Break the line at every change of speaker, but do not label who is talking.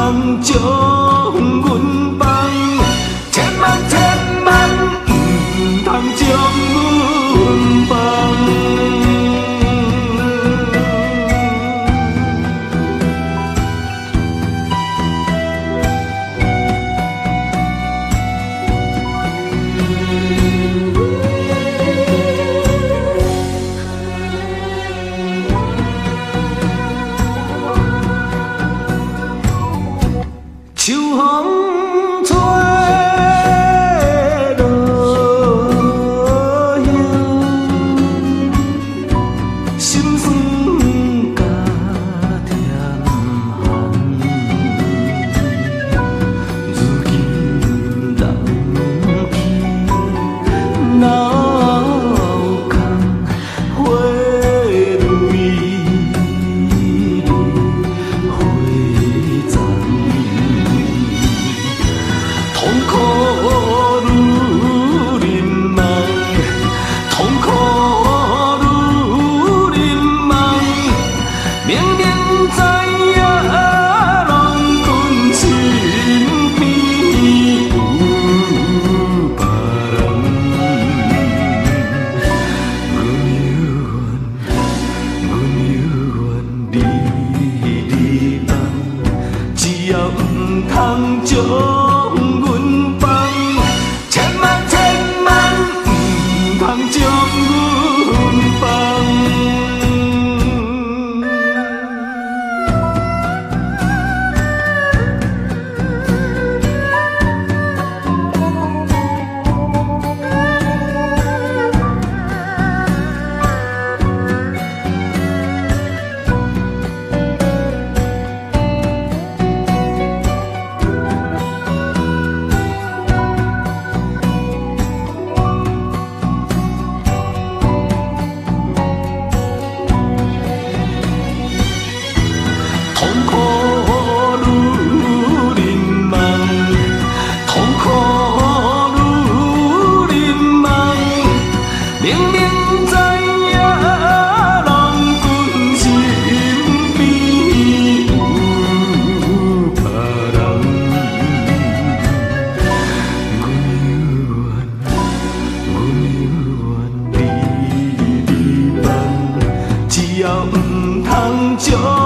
通将阮放，千万千万唔通将阮放。秋风吹落叶，心酸甲甜寒。如今人去哪有空花蕊花残。痛苦愈忍梦，痛苦愈忍梦，明明知影郎君身边有别人，阮犹原你放，只要唔通将。将阮放。痛苦愈忍梦，痛苦愈忍梦，明明知影郎君身边有别人，阮犹原你放，只要唔通将。